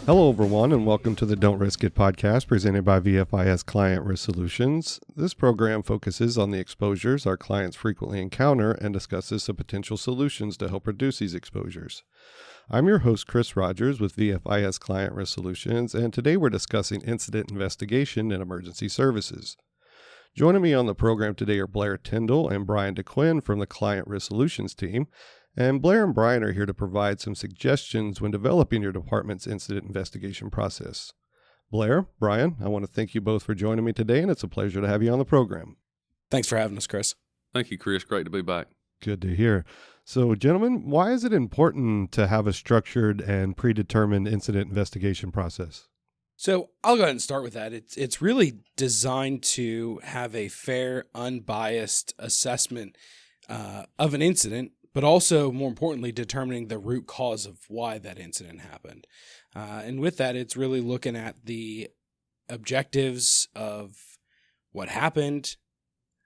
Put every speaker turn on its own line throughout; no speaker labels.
Hello, everyone, and welcome to the Don't Risk It podcast presented by VFIS Client Risk Solutions. This program focuses on the exposures our clients frequently encounter and discusses some potential solutions to help reduce these exposures. I'm your host, Chris Rodgers with VFIS Client Risk Solutions, and today we're discussing incident investigation and emergency services. Joining me on the program today are Blair Tyndall and Bryan Duquin from the Client Risk Solutions team. And Blair and Bryan are here to provide some suggestions when developing your department's incident investigation process. Blair, Bryan, I want to thank you both for joining me today, and it's a pleasure to have you on the program.
Thanks for having us, Chris.
Thank you, Chris. Great to be back.
Good to hear. So, gentlemen, why is it important to have a structured and predetermined incident investigation process?
So I'll go ahead and start with that. It's really designed to have a fair, unbiased assessment of an incident, but also, more importantly, determining the root cause of why that incident happened. And with that, it's really looking at the objectives of what happened,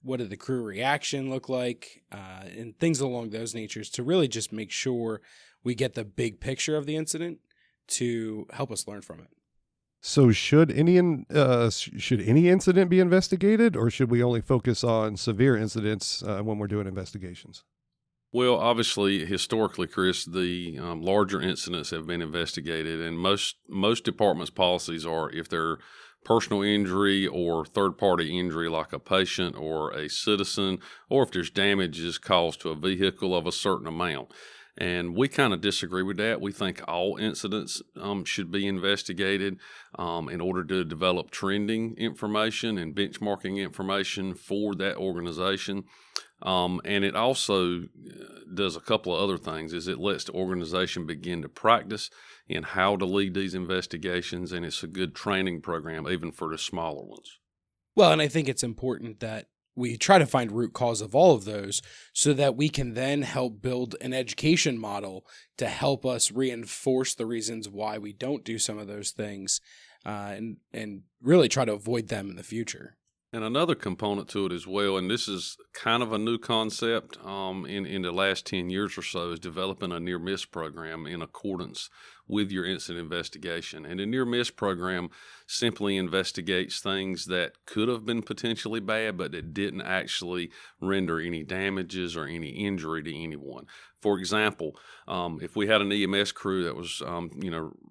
what did the crew reaction look like, and things along those natures to really just make sure we get the big picture of the incident to help us learn from it.
So should any incident be investigated, or should we only focus on severe incidents when we're doing investigations?
Well, obviously, historically, Chris, the larger incidents have been investigated, and most departments' policies are if they're personal injury or third-party injury like a patient or a citizen, or if there's damages caused to a vehicle of a certain amount. And we kind of disagree with that. We think all incidents should be investigated in order to develop trending information and benchmarking information for that organization. And it also does a couple of other things. It lets the organization begin to practice in how to lead these investigations, and it's a good training program even for the smaller ones.
Well, and I think it's important that we try to find root cause of all of those so that we can then help build an education model to help us reinforce the reasons why we don't do some of those things and really try to avoid them in the future.
And another component to it as well, and this is kind of a new concept in the last 10 years or so, is developing a near-miss program in accordance with your incident investigation. And the near-miss program simply investigates things that could have been potentially bad, but that didn't actually render any damages or any injury to anyone. For example, if we had an EMS crew that was,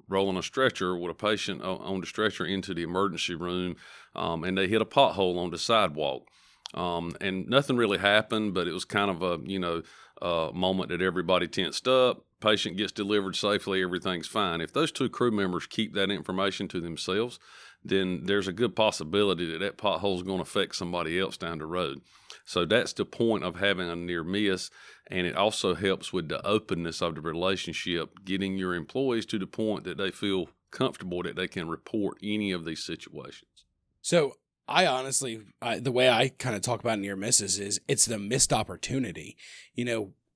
rolling a stretcher with a patient on the stretcher into the emergency room, and they hit a pothole on the sidewalk, and nothing really happened, but it was kind of a moment that everybody tensed up. Patient gets delivered safely, everything's fine. If those two crew members keep that information to themselves, then there's a good possibility that that pothole is going to affect somebody else down the road. So that's the point of having a near miss, and it also helps with the openness of the relationship, getting your employees to the point that they feel comfortable that they can report any of these situations.
So I honestly, the way I kind of talk about near misses is it's the missed opportunity.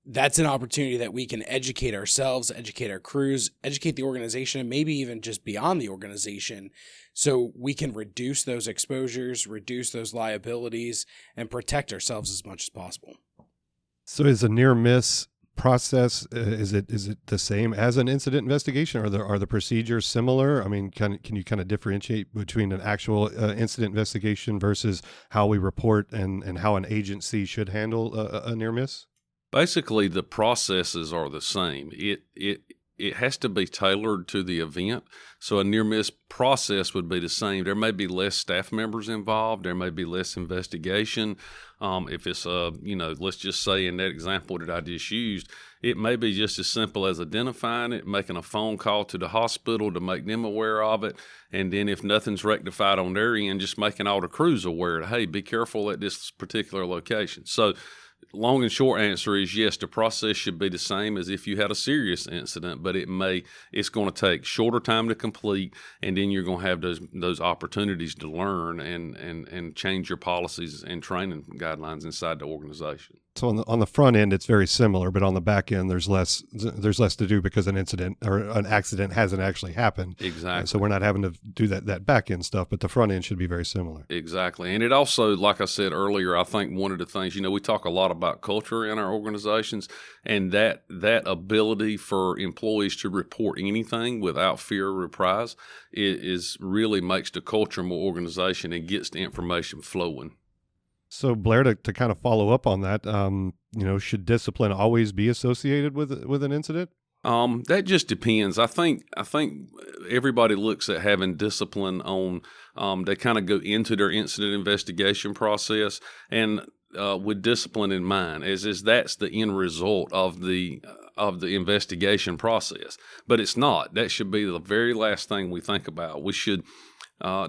That's an opportunity that we can educate ourselves, educate our crews, educate the organization, and maybe even just beyond the organization, so we can reduce those exposures, reduce those liabilities, and protect ourselves as much as possible.
So is a near miss process, is it the same as an incident investigation? Are the procedures similar? I mean, can you kind of differentiate between an actual incident investigation versus how we report and how an agency should handle a near miss?
Basically, the processes are the same. It has to be tailored to the event. So a near-miss process would be the same. There may be less staff members involved. There may be less investigation. If it's, let's just say in that example that I just used, it may be just as simple as identifying it, making a phone call to the hospital to make them aware of it, and then if nothing's rectified on their end, just making all the crews aware, hey, be careful at this particular location. So long and short answer is yes, the process should be the same as if you had a serious incident, but it's going to take shorter time to complete, and then you're going to have those opportunities to learn and change your policies and training guidelines inside the organization.
So on the front end, it's very similar, but on the back end, there's less to do because an incident or an accident hasn't actually happened.
Exactly.
So we're not having to do that back end stuff, but the front end should be very similar.
Exactly. And it also, like I said earlier, I think one of the things, we talk a lot about culture in our organizations, and that ability for employees to report anything without fear of reprise is really makes the culture more organization and gets the information flowing.
So Blair, to kind of follow up on that, should discipline always be associated with an incident?
That just depends. I think everybody looks at having discipline on. They kind of go into their incident investigation process and with discipline in mind, as that's the end result of the investigation process. But it's not. That should be the very last thing we think about. We should.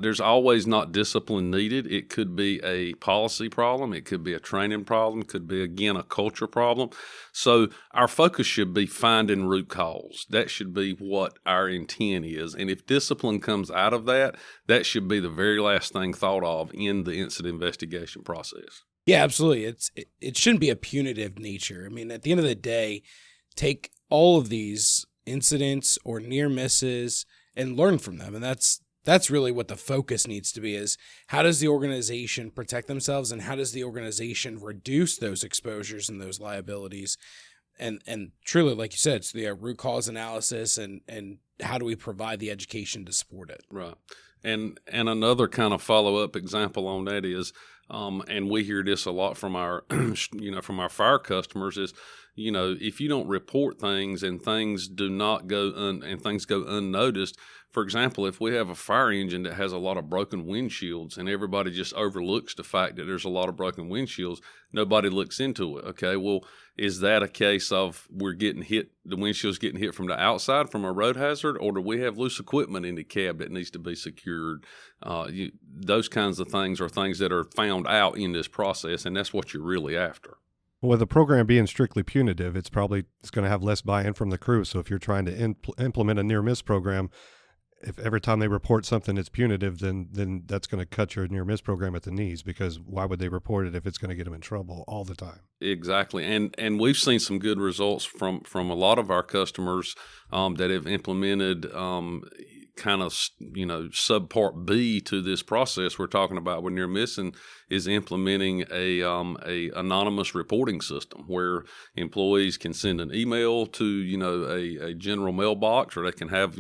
There's always not discipline needed. It could be a policy problem. It could be a training problem. It could be, again, a culture problem. So our focus should be finding root cause. That should be what our intent is. And if discipline comes out of that, that should be the very last thing thought of in the incident investigation process.
Yeah, absolutely. It shouldn't be a punitive nature. I mean, at the end of the day, take all of these incidents or near misses and learn from them. And that's really what the focus needs to be, is how does the organization protect themselves and how does the organization reduce those exposures and those liabilities? And truly, like you said, it's the root cause analysis and how do we provide the education to support it?
Right. And another kind of follow-up example on that is, and we hear this a lot from our, from our fire customers is, if you don't report things and things do not go and things go unnoticed. For example, if we have a fire engine that has a lot of broken windshields and everybody just overlooks the fact that there's a lot of broken windshields, nobody looks into it. Okay, well, is that a case of we're getting hit, the windshield's getting hit from the outside from a road hazard, or do we have loose equipment in the cab that needs to be secured? Those kinds of things are things that are found out in this process, and that's what you're really after.
With the program being strictly punitive, it's going to have less buy-in from the crew. So if you're trying to implement a near-miss program, if every time they report something it's punitive, then that's going to cut your near-miss program at the knees, because why would they report it if it's going to get them in trouble all the time?
Exactly. And we've seen some good results from a lot of our customers that have implemented kind of, subpart B to this process we're talking about with near missing, is implementing a anonymous reporting system where employees can send an email to, a general mailbox, or they can have,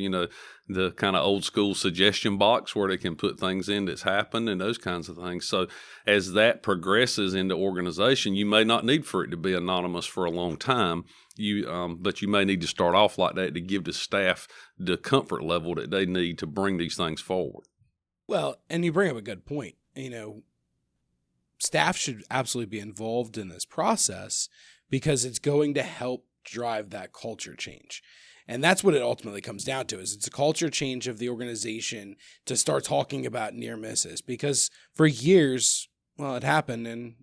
the kind of old school suggestion box where they can put things in that's happened and those kinds of things. So as that progresses in the organization, you may not need for it to be anonymous for a long time. But you may need to start off like that to give the staff the comfort level that they need to bring these things forward.
Well, and you bring up a good point. Staff should absolutely be involved in this process because it's going to help drive that culture change. And that's what it ultimately comes down to, is it's a culture change of the organization to start talking about near misses, because for years, well, it happened and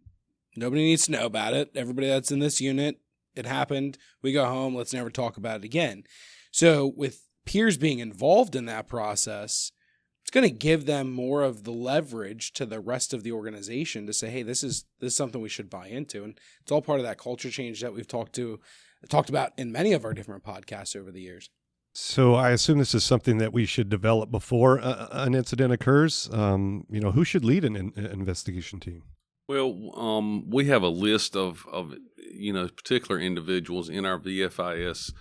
nobody needs to know about it. Everybody that's in this unit, it happened. We go home. Let's never talk about it again. So with peers being involved in that process, it's going to give them more of the leverage to the rest of the organization to say, hey, this is something we should buy into. And it's all part of that culture change that we've talked about in many of our different podcasts over the years.
So I assume this is something that we should develop before an incident occurs. Who should lead an investigation team?
Well, we have a list of particular individuals in our VFIS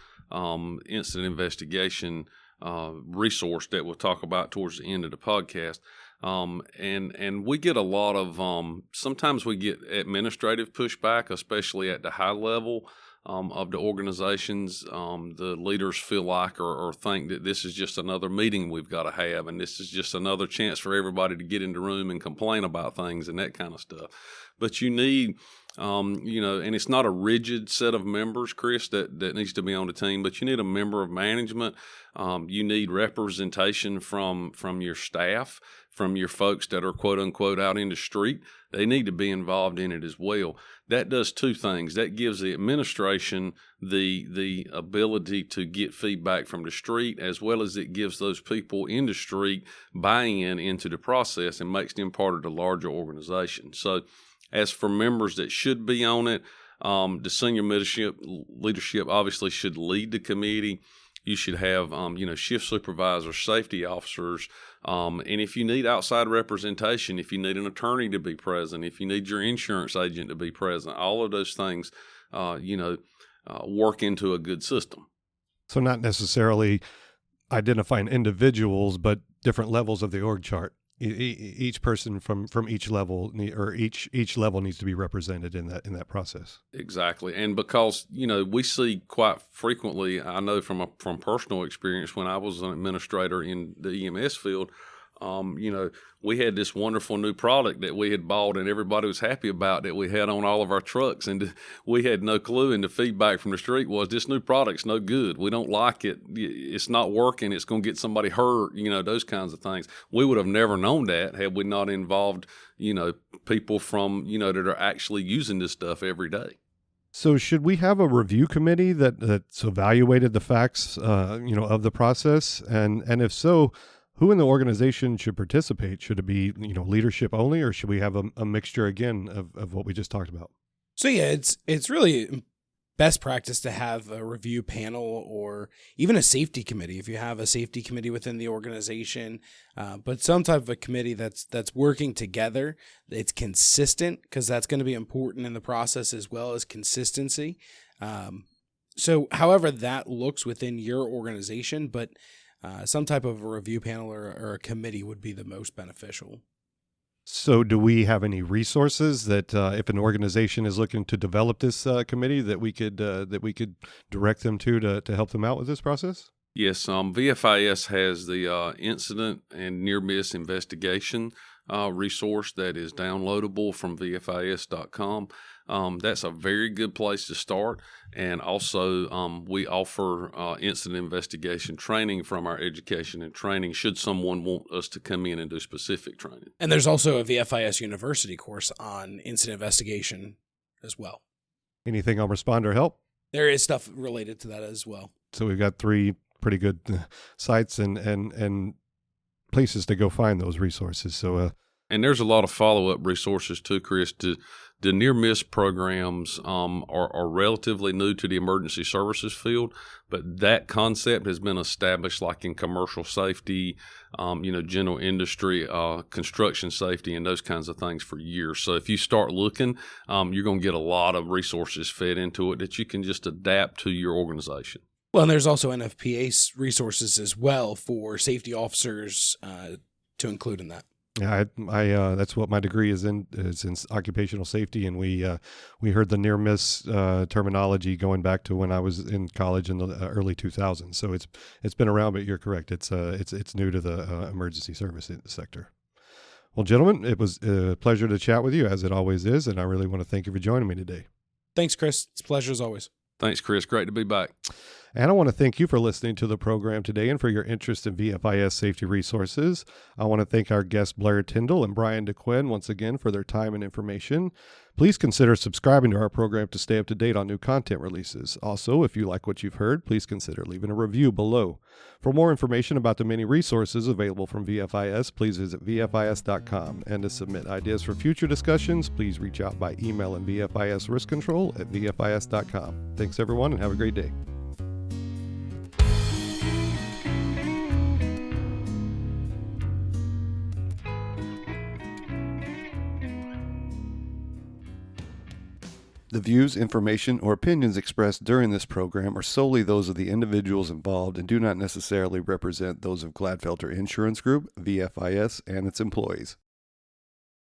incident investigation resource that we'll talk about towards the end of the podcast. And we get a lot of, sometimes we get administrative pushback, especially at the high level of the organizations. The leaders feel like or think that this is just another meeting we've got to have, and this is just another chance for everybody to get in the room and complain about things and that kind of stuff. But you need, and it's not a rigid set of members, Chris, that needs to be on the team, but you need a member of management. You need representation from your staff, from your folks that are quote unquote out in the street. They need to be involved in it as well. That does two things. That gives the administration the ability to get feedback from the street, as well as it gives those people in the street buy-in into the process and makes them part of the larger organization. So as for members that should be on it, The senior leadership obviously should lead the committee. You should have, shift supervisors, safety officers, and if you need outside representation, if you need an attorney to be present, if you need your insurance agent to be present, all of those things, work into a good system.
So not necessarily identifying individuals, but different levels of the org chart. Each person from each level, or each level needs to be represented in that process.
Exactly, and because we see quite frequently, I know from personal experience when I was an administrator in the EMS field, we had this wonderful new product that we had bought and everybody was happy about that we had on all of our trucks, and we had no clue, and the feedback from the street was this new product's no good. We don't like it. It's not working. It's going to get somebody hurt, those kinds of things. We would have never known that had we not involved, people from, that are actually using this stuff every day.
So should we have a review committee that's evaluated the facts, of the process? And if so, who in the organization should participate? Should it be, leadership only, or should we have a mixture again of what we just talked about?
So yeah, it's really best practice to have a review panel or even a safety committee if you have a safety committee within the organization, but some type of a committee that's working together. It's consistent, because that's going to be important in the process as well as consistency. So however that looks within your organization, but some type of a review panel or a committee would be the most beneficial.
So do we have any resources that if an organization is looking to develop this committee that we could direct them to help them out with this process?
Yes, VFIS has the incident and near miss investigation resource that is downloadable from VFIS.com. That's a very good place to start. And also, we offer incident investigation training from our education and training should someone want us to come in and do specific training.
And there's also a VFIS University course on incident investigation as well.
Anything on responder help?
There is stuff related to that as well.
So we've got 3 pretty good sites and places to go find those resources. So,
and there's a lot of follow-up resources too, Chris. The near-miss programs are relatively new to the emergency services field, but that concept has been established like in commercial safety, general industry, construction safety, and those kinds of things for years. So if you start looking, you're going to get a lot of resources fed into it that you can just adapt to your organization.
Well, and there's also NFPA resources as well for safety officers to include in that.
Yeah, I that's what my degree is in occupational safety, and we heard the near miss terminology going back to when I was in college in the early 2000s. So it's been around, but you're correct. It's new to the emergency service sector. Well, gentlemen, it was a pleasure to chat with you, as it always is, and I really want to thank you for joining me today.
Thanks, Chris. It's a pleasure as always.
Thanks, Chris. Great to be back.
And I want to thank you for listening to the program today and for your interest in VFIS safety resources. I want to thank our guests Blair Tyndall and Bryan Duquin once again for their time and information. Please consider subscribing to our program to stay up to date on new content releases. Also, if you like what you've heard, please consider leaving a review below. For more information about the many resources available from VFIS, please visit VFIS.com. And to submit ideas for future discussions, please reach out by emailing VFIS Risk Control at VFIS.com. Thanks, everyone, and have a great day. The views, information, or opinions expressed during this program are solely those of the individuals involved and do not necessarily represent those of Gladfelter Insurance Group, VFIS, and its employees.